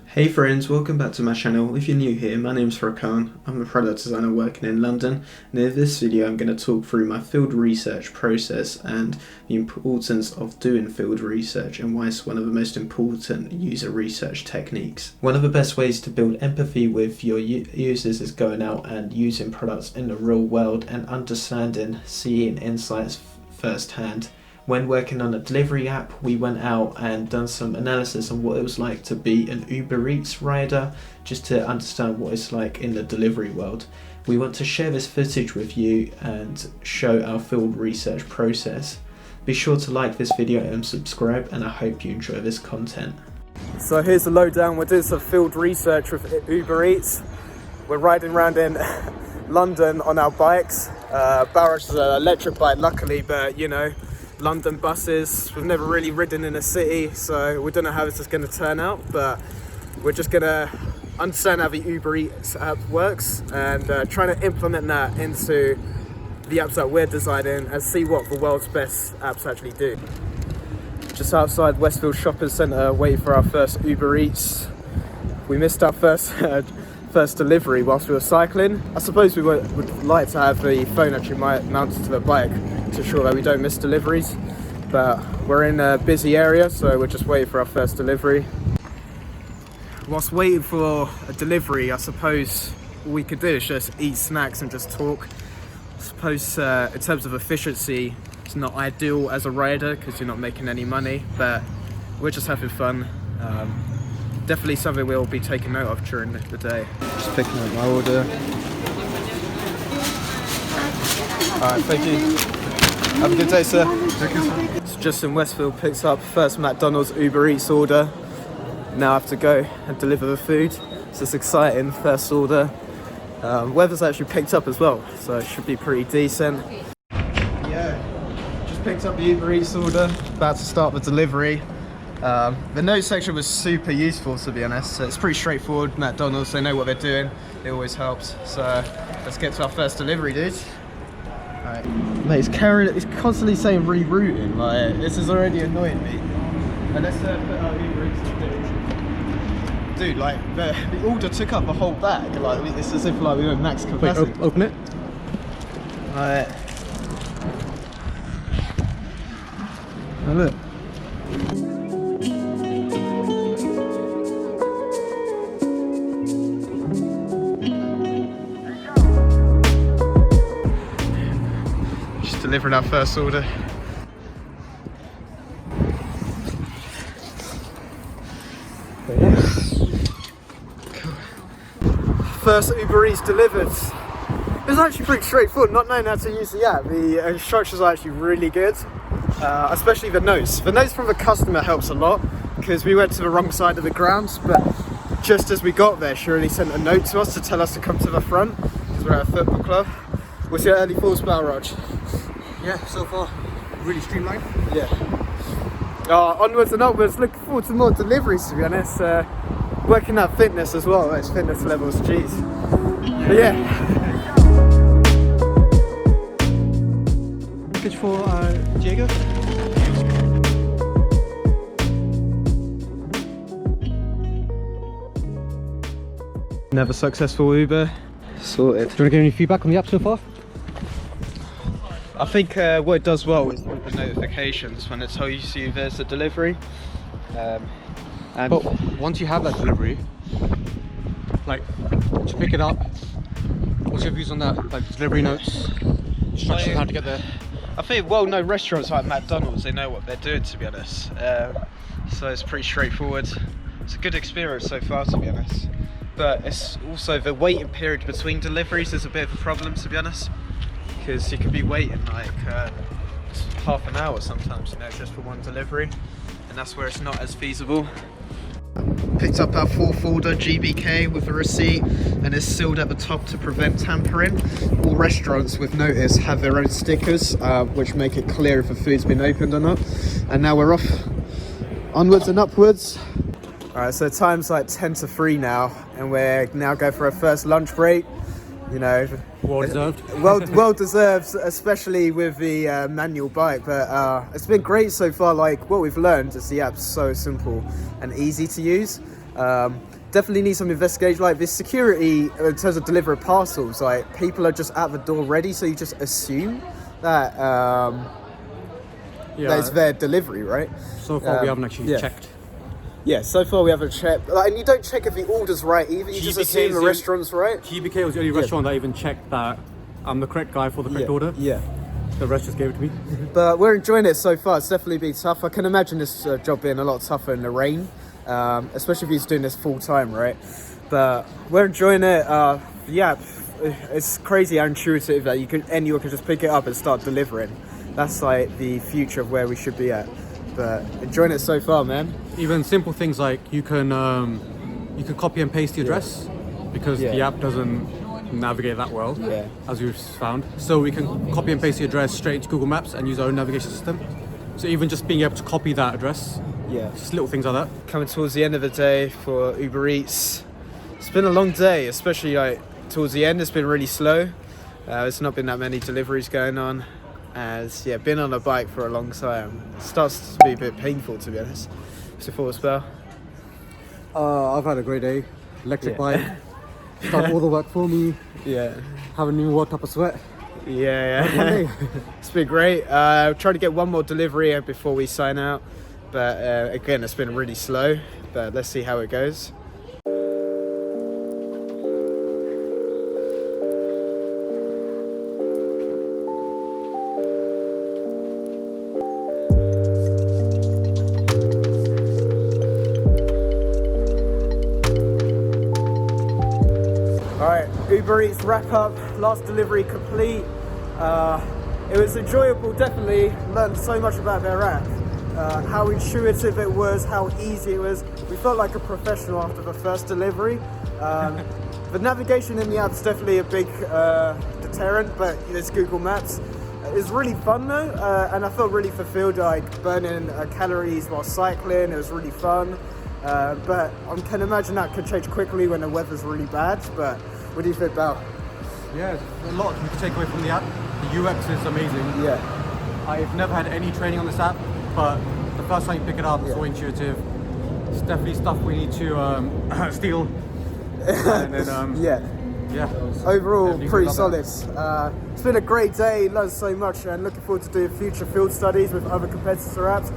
Hey friends, welcome back to my channel. If you're new here, my name's Rakan. I'm a product designer working in London, and in this video I'm going to talk through my field research process and the importance of doing field research and why it's one of the most important user research techniques. One of the best ways to build empathy with your users is going out and using products in the real world and understanding, seeing insights firsthand. When working on a delivery app, we went out and done some analysis on what it was like to be an UberEats rider, just to understand what it's like in the delivery world. We want to share this footage with you and show our field research process. Be sure to like this video and subscribe, and I hope you enjoy this content. So here's the lowdown. We're doing some field research with UberEats. We're riding around in London on our bikes. Barrage is an electric bike luckily, but you know, London buses, we've never really ridden in a city, so we don't know how this is going to turn out, but we're just going to understand how the UberEats app works and trying to implement that into the apps that we're designing and see what the world's best apps actually do. Just outside Westfield Shopping Centre, waiting for our first UberEats. We missed our first delivery whilst we were cycling. I suppose we would like to have the phone actually mounted to the bike to ensure that we don't miss deliveries, but we're in a busy area, so we're just waiting for our first delivery. Whilst waiting for a delivery, I suppose all we could do is just eat snacks and just talk. I suppose in terms of efficiency, it's not ideal as a rider because you're not making any money, but we're just having fun. Definitely something we'll be taking note of during the day. Just picking up my order. Alright, thank you. Have a good day, sir. So just in Westfield, picks up first McDonald's UberEats order. Now I have to go and deliver the food. So it's exciting, first order. Weather's actually picked up as well, so it should be pretty decent. Yeah, just picked up the UberEats order, about to start the delivery. The note section was super useful, to be honest. So it's pretty straightforward. McDonald's, they know what they're doing. It always helps. So let's get to our first delivery, dude. Alright. Mate, it's constantly saying rerouting. Like, this is already annoying me. And let's put our UberEats on. Dude, like, the order took up a whole bag. Like, it's as if like we were max capacity. Wait, open it. Alright. Oh, look. Delivering our first order. Cool. First UberEats delivered. It was actually pretty straightforward, not knowing how to use the app. The instructions are actually really good, especially the notes. The notes from the customer helps a lot because we went to the wrong side of the grounds, but just as we got there, she already sent a note to us to tell us to come to the front because we're at a football club. What's your early thoughts about Raj? Yeah, so far, really streamlined. Yeah. Onwards and upwards. Looking forward to more deliveries, to be honest. Working at fitness as well. Those fitness levels, jeez. But yeah. Package for Diego. Another successful Uber. Sorted. Do you want to give any feedback on the app so far? I think what it does well is the notifications when it tells you there's a delivery. But once you have that delivery, like to pick it up, what's your views on that? Like delivery notes, instructions on how to get there? I think well-known restaurants like McDonald's, they know what they're doing, to be honest. So it's pretty straightforward. It's a good experience so far, to be honest. But it's also the waiting period between deliveries is a bit of a problem, to be honest. Because you could be waiting like half an hour sometimes, you know, just for one delivery, and that's where it's not as feasible. Picked up our fourth order, GBK, with a receipt, and it's sealed at the top to prevent tampering. All restaurants with notice have their own stickers, which make it clear if the food's been opened or not. And now we're off, onwards and upwards. Alright, so time's like 10 to 3 now, and we're now going for our first lunch break. You know, Well deserved. well deserved, especially with the manual bike. But it's been great so far. Like, what we've learned is the app's so simple and easy to use. Definitely need some investigation. Like this security in terms of delivering parcels, like people are just at the door ready, so you just assume that that it's their delivery, right? So far we haven't actually checked. Yeah, so far we haven't checked. Like, and you don't check if the order's right either. You just assume the restaurant's right. GBK was the only restaurant that even checked that I'm the correct guy for the correct order. Yeah. The rest just gave it to me. But we're enjoying it so far. It's definitely been tough. I can imagine this job being a lot tougher in the rain, especially if he's doing this full time, right? But we're enjoying it. Yeah, it's crazy how intuitive that anyone can just pick it up and start delivering. That's like the future of where we should be at. But enjoying it so far, man. Even simple things like you can copy and paste the address because the app doesn't navigate that well, as we've found. So we can copy and paste the address straight into Google Maps and use our own navigation system. So even just being able to copy that address, just little things like that. Coming towards the end of the day for UberEats. It's been a long day, especially like towards the end. It's been really slow. There's not been that many deliveries going on. As been on a bike for a long time. It starts to be a bit painful, to be honest. What's your thoughts, Bell? I've had a great day. Electric bike. Done all the work for me. Haven't even worked up a sweat. It's been great. Trying to get one more delivery before we sign out. But again, it's been really slow. But let's see how it goes. Alright, Uber Eats wrap up, last delivery complete. It was enjoyable, definitely. Learned so much about their app. How intuitive it was, how easy it was. We felt like a professional after the first delivery. The navigation in the app's definitely a big deterrent, but there's Google Maps. It's really fun though, and I felt really fulfilled, like burning calories while cycling. It was really fun. But I can imagine that could change quickly when the weather's really bad. But what do you think, Bal? Yeah, there's a lot you can take away from the app. The UX is amazing. Yeah. I've never had any training on this app, but the first time you pick it up, it's so intuitive. It's definitely stuff we need to steal. And then, overall, pretty solid. It's been a great day, learned so much, and looking forward to doing future field studies with other competitor apps.